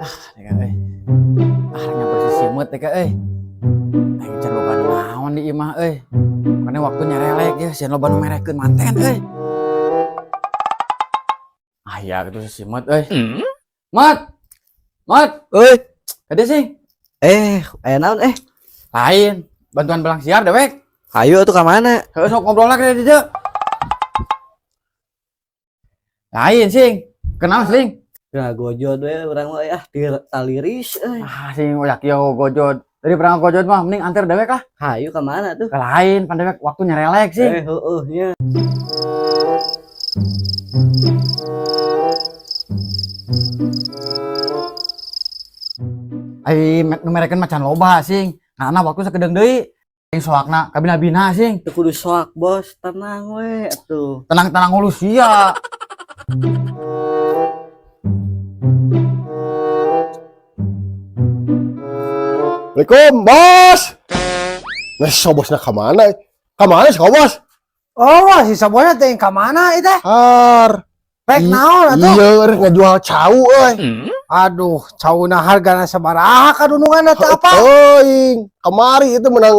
Teka nyamper si simut teka aing can loba naon di imah karena waktunya relek ya sieun loba nu merekeun manten ya gitu si simut mat kade sih Aya naon lain bantuan belang siar dewek Ayo tuh ka mana? heuh sok ngobrol lah di dieu lain sing kenal sing Nah, gojod we urang mah taliris sing oyak yo gojod dari perang gojod mah mending antar dewek lah Hayu ka mana tuh? ke lain pan dewek waktunya relek sih Heueuh nya. nu merekeun macan loba sing nah waktu sakedeung deui sing soakna kabina-bina sing Teu kudu soak, Bos. Tenang we atuh. tenang-tenang hulu sia Assalamualaikum, bos. Nah, si bosnya kemana? Kemana sih, bos? Oh, si sabona teh ka mana itu? Har. Rek naon atuh? Iya, rek ngajual cau, Aduh, cauna hargana sabaraha kadunungan teh apa? Teuing. Kemari itu menang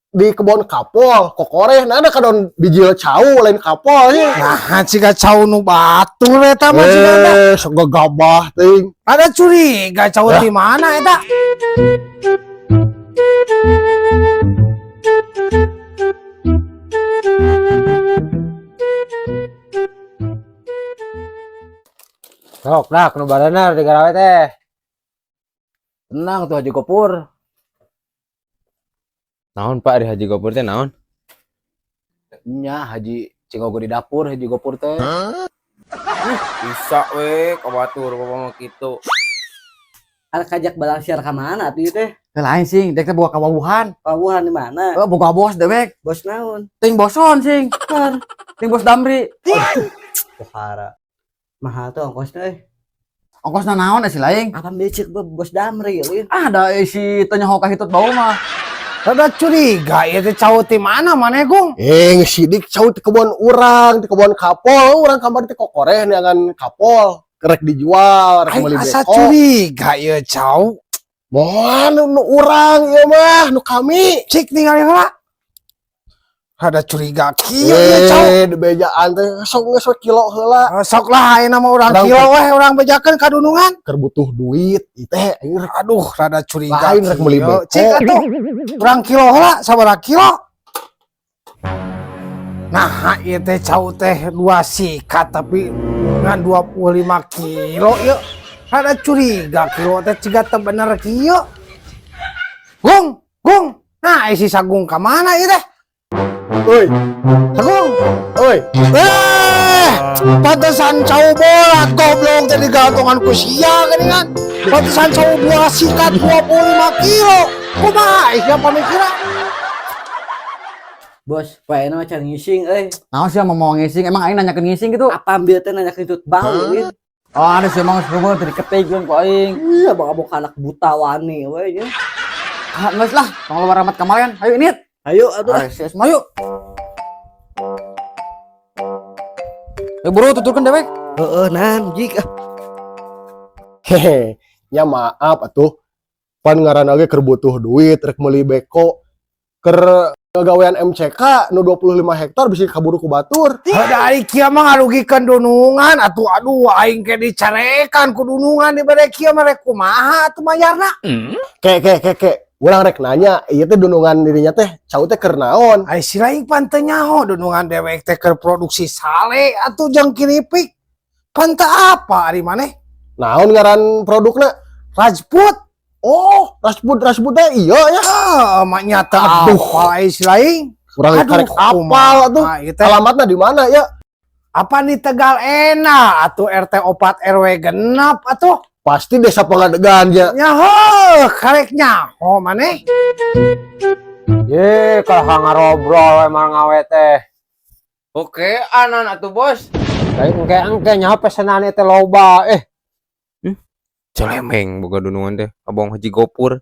di kebun kapol, kokoreh. Nah, ada kadon dijil cau lain kapol sih. Nah, ciga cau nu batur eta mah ciga. Sok gagabah ting. Ada curiga cau di mana eta? Sok dak nu barenar di garawe teh. tenang tuh Haji Gopur Naon Pak di Haji Gopur teh naon? nya Haji Cingogo di dapur Haji Gopur teh Bisa we kabatur bapak mah kitu. Ada kajak balang siar ka mana atuh ieu teh? lain sing dek teh boga kawuhan Pawuhan di mana? boga bos dewek Bos naon? ting boson sing ting bos Damri Pohara. Mahal tuh ongkosnya ongkosna naon si laing Apa becek Bos Damri ya? ada si teu nyaho ka hitut bau mah Ada curiga ieu teh cau di mana Manegong? Sidik cau di kebun urang, di kebun kapol. Urang kamar di kokoreh neangan kapol. Kerek dijual, rek meuli Asa beko. curiga ieu cau. Moal nu urang ieu mah, nu kami. Cik ningali heula. Ada curiga kieu ieu cau. Di bejaan teh sok geus we kilo heula. Sok lah ayeuna mah urang Urang kilo weh urang bejakeun kadunungan. Keur butuh duit ieu teh. Aduh, rada curiga. Lain rek meuli beko. Cik atuh. Urang kilo heula sabaraha kilo? Nah, ieu teh cau teh 2 sikat tapi ngan 25 kilo ieu. Rada curiga kilo teh ciga teu bener kieu. Gung. Nah, si Sagung ka mana ieu teh? Euy, Sagung. euy. Pantesan cau bola goblok teh digantungan ku sia geuningan. Pantesan cau 2 sikat 25 kilo. Kumaha siapa pamikiran? Bos, paena mah can ngising naon sih mau ngising emang aing nanyakeun ngising gitu Apa ambil teh nanya ketut bau ieu? oh ada sih emang semua dari ketegun ku aing Iya, bokap anak buta wani we nya. geus lah tong loba ramat kamalian ayo ini Ayo atuh. Sis, mayu. Buru tuturkeun dewek. Heeh, nan jik. Hehe, nya maaf atuh. Pan ngaranna ge keur butuh duit rek meuli beko. Keur ngagawean MCK nu 25 hektar bisa kaburu ku batur. Ada ari kieu mah ngarugikeun dunungan atuh aduh aing ke dicarekan ku dunungan di bade kieu mah rek kumaha atuh mayarna. Ke. Urang rek nanya, ieu teh dunungan dirinya teh cau teh keur naon? Ai si lain pan teu nyaho dunungan dewek teh keur produksi sale atuh jeung kiripik. Pan teu apa ari maneh? Naon ngaran produkna? Rajput. Oh, Rajput teh iya ya. Mak nyata Aduh. apa ai si lain? Urang karek apal atuh. Alamatna di mana ya? Apa di Tegal Ena atuh RT 4 RW genep atuh? Pasti desa Pangadegan ya. Nyaho, karek nyaho maneh. Ye, kalau ngarobrol emang ngawe teh. Oke, anan atuh bos. Lain engke nyaho pesenane teh loba Celemeng boga dunungan teh. Abang Haji Gopur.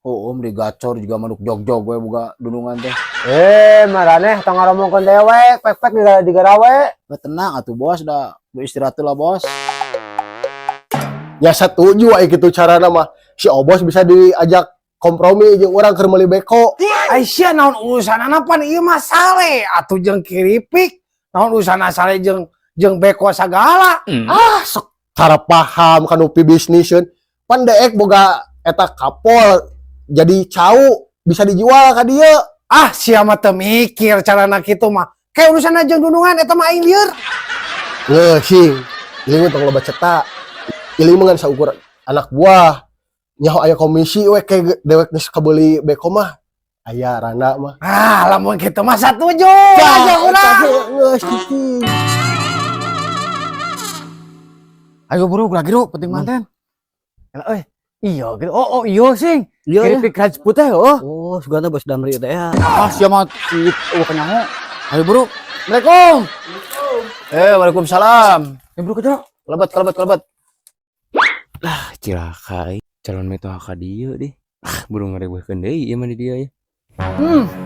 Oh, di gacor juga manuk jog-jog gue buka dunungan teh. Maraneh tong ngaromongkeun dewek, pek di garawe. Tenang atuh bos, dah istirahat lah bos. Ya setuju aya kitu carana mah. Si Obos bisa diajak kompromi jeung urang keur meuli beko. Aisyah naon urusanana pan ieu mah sale atuh jeung kiripik. Naon urusanna sale jeung beko sagala. Ah, sok cara paham kan upi bisniseun. Pan deek boga eta kapol jadi cau bisa dijual ka dieu. Ah, sia mah teu mikir carana kitu mah. Kayak urusan jeung dudungan eta mah aing lieur. Ngeuh sing, ieu mah tong loba cetak. Ieu mah ngan saukur anak buah. Nyaho aya komisi we ke dewek geus kebeuli beko mah. Aya randa mah. Ah, lamun kitu mah satuju aja urang. Geus cicing. Ayo bro, lagi bro, penting manten. Iya gitu. Oh iya sing. Keripik Rajput teh, oh. Oh, sugana Bos Damri teh ya. Ah, sia mah si kenyango. Ayo bro. Assalamualaikum. Waalaikumsalam. Bro kerja. Kelebat. Ah, cilaka. Calon meto haka dieu deh. Burung ngarebeuhkeun deui ieu mah di dieu ya.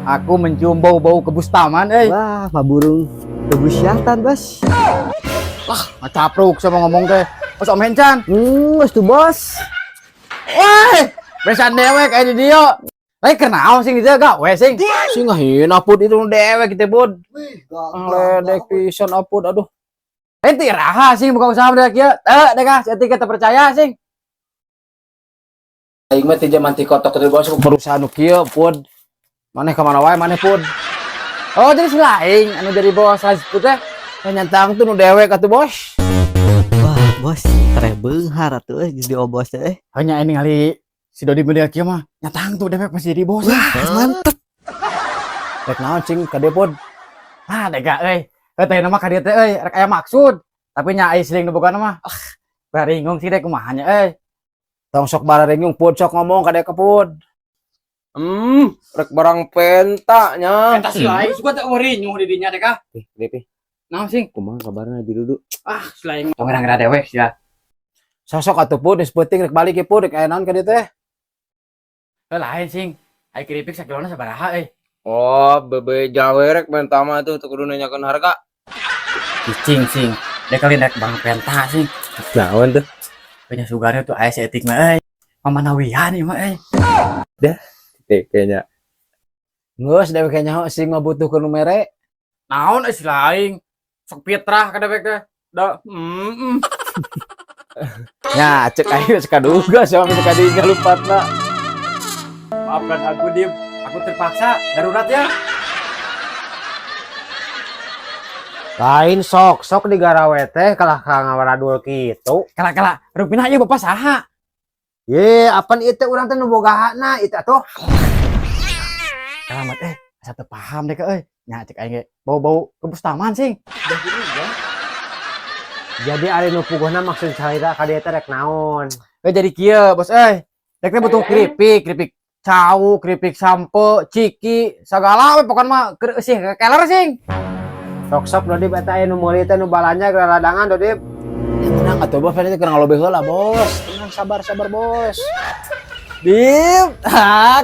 Aku mencium bau-bau kebustaman, Wah, mah burung kebusyatan, Bos. Ngacapruk sama ngomong teh. Bos Om Hencan. Bos tuh, Bos. Woi, besan dewek aya di dieu. Lain kenaon sing dieu gawe sing. Sing ngahina apud itu dewek kitu, Bud. Ledek pisan apud, aduh. Enti raha sing buka usaha dek ieu. Dek saya kita percaya sing. Aing mah teh zaman ti kotok teh, Bos, perusahaan nu kieu, Pud. Maneh ka mana wae maneh, Pud. Oh, jadi si lain anu dari bos Rajput teh. Nyantang tuh nu dewek atuh, Bos. Wah, Bos, tere beunghar atuh jadi obos teh. Hanya ini kali si Dodi bener kieu mah. Nyatang tuh dewek pasti jadi bos. Mantep. Rek naon cing ka dieu, Pud? Ah, dega euy. Teh nama ka dieu teh euy, rek aya maksud. Tapi nya aya sering nu boga mah. Baringung sih dek kumaha nya euy. Tong sok bararengung, Pud, sok ngomong ka dek Pud. Rek barang penta nya. Eta si lain suka teh warinyuh di dinya dek ah. Depe. Naon sing? Kumaha kabarna di dudu? Ah, si lain tong ngira dewek sia. Sosok atuh, Pud, geus penting rek balik ke Pud, rek aya naon ka dieu teh. Lain sing. Ai keripik sakilona sabaraha euy. Oh, bebe jawe rek penta mah tuh kudu nanyakeun harga. Cicing sing. Dek kali nek bang penta sing. Naon tuh? Punya sugarnya tuh aya etik mah euy. Mamanawian ieu mah euy. Teh kayaknya. Geus dewek nya sing mah butuhkeun nu mere. Naon si lain? Sok pitrah ka dewek teh. Da. Nya cek aing geus kaduga sia mah ka dinya lupatna. Maafkan aku Dim. Aku terpaksa darurat ya. Lain sok digarawe teh kalah ka ngawaradul kitu. Kala rupina ieu Bapak saha? Ye, apan ieu teh urang teh nu bogahana ieu atuh. Kalamat asa teu paham deh euy. Nya cek aing ge bau-bau kebustaman sing. Jadi ari nu puguhna maksud carita ka dieu teh rek naon? Jadi kieu bos euy. Dek teh butuh keripik cau, keripik sampo, ciki, segala we pokokna mah keur eusih keler sing. Sok Dodip eta aya nu meuli teh nu balanya garadangan Dodip. Ya tenang atuh, Bos, teh keur ngalobe heula, Bos. Tenang, sabar, Bos. Dim,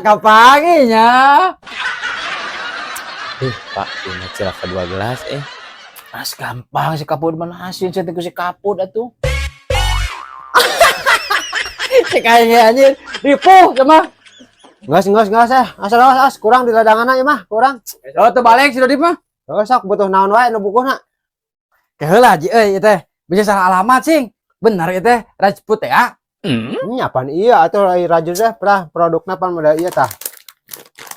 kapanginya. Pak, ini cilaka 12 Mas gampang si kapud manasin saya si kapud atuh. Cek aing ge anjir. Ripuh cenah. Geus asal kurang di ladanganna ieu mah, kurang. Oh, teu balik si Dodip mah. Sok butuh naon wae nu bukuhna. Keheula ji euy ieu teh. Bisa salah alamat sing. Bener ieu teh Rajput teh ya. Apaan iya atuh Rajul teh produkna pan model ieu tah.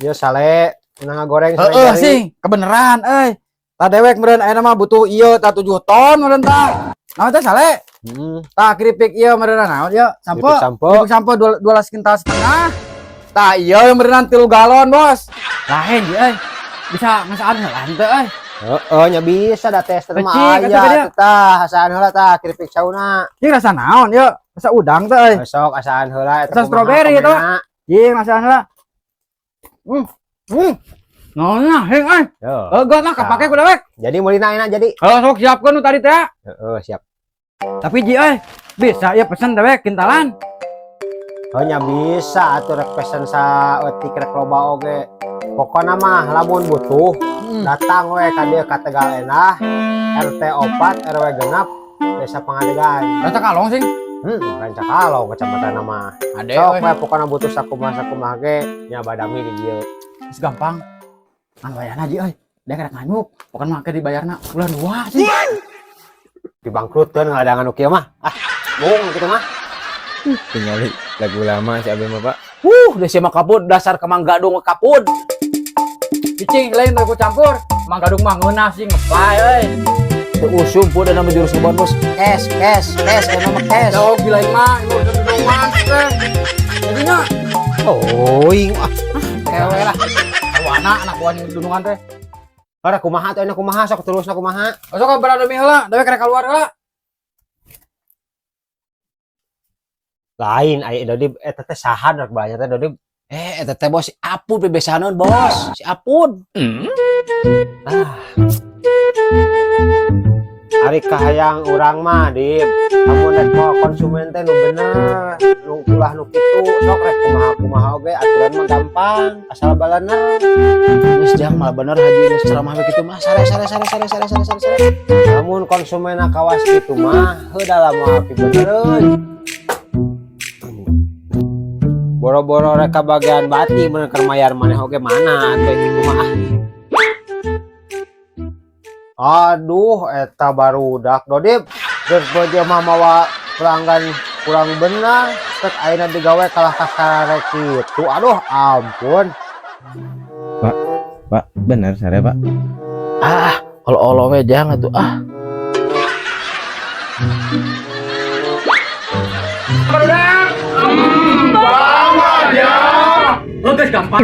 Ieu sale nang goreng Heeh sing, kebeneran euy. Tah dewek meureun aya mah butuh ieu tah 7 ton meureun tah. Naon teh sale? Tah keripik ieu meureun naon ieu? Sampo. Keripik sampo 12 kintal setengah. Tah ieu meureun 3 galon, Bos. Lain ji euy. Bisa ngasaan heula henteu euy. Heeh nya bisa da tes teh mah Becik, atuh aya gede. tah asaan heula tah keripik sauna. Ieu rasa naon ieu? Rasa udang teh euy. Sok asaan heula Rasa stroberi itu. Ieu ngasaan heula. Naonna heng euy. Euy mah kapake ku dewek. Jadi meulina enak jadi. Sok siapkeun nu tadi teh. Heeh siap. Tapi ji euy, bisa ya pesen dewek kintalan. Oh nya bisa atuh rek pesen saeutik rek loba oge. Pokona mah lamun butuh datang we ka dieu ka Tegal Endah RT 4 RW genep Desa Pangadegan. Rasa kalong sing. Ranca kalau kecamatan nama. Ade Sok we pokona butuh sakumaha ge nya badami di dieu. geus gampang. Kan bayarna ji euy. Da karek nganyuk, bukan mah ke dibayarna bulan 2 sih. Dibangkrutkeun ngadangan nu kieu mah. Bung kitu mah. Tinggali lagu lama si Abel mah Pak. Udah sih mah kaput dasar kemang gadung kaput. Cicing lain aku campur. Mang Gadung mah ngeunah sih ngeplay euy. Teu usum pun nama jurus ngebon bos. Cash nama cash. Jauh bilain mah ieu udah doman teh. Jadinya Kewe lah. awana anak buah yang dunungan teh. Ora kumaha teh kumaha sok terusna kumaha. Sok berada mi heula, dewe karek keluar heula. Lain aya Dodi eta teh saha rek banyak teh Dodi. Eta teh bos si Apud bebesanon bos. Si Apud. Ari kahayang urang mah di lamun rek mau konsumen teh nu bener nu ulah nu kitu sok rek kumaha oge aturan mah gampang asal balanar. Geus jang malah bener haji geus ceramah begitu mah. Sare. Lamun konsumenna kawas kitu mah heuda mah api benereun. Boro-boro rek ka bagian bati bener keur mayar maneh oge mana atuh kitu mah. Aduh eta barudak Dodi geus bojo mah mawa pelanggan kurang bener tek ayeuna digawe kalah kasarek kitu. Aduh ampun. Pak, bener sare Pak. Olo-olo we jang atuh Geus gampang.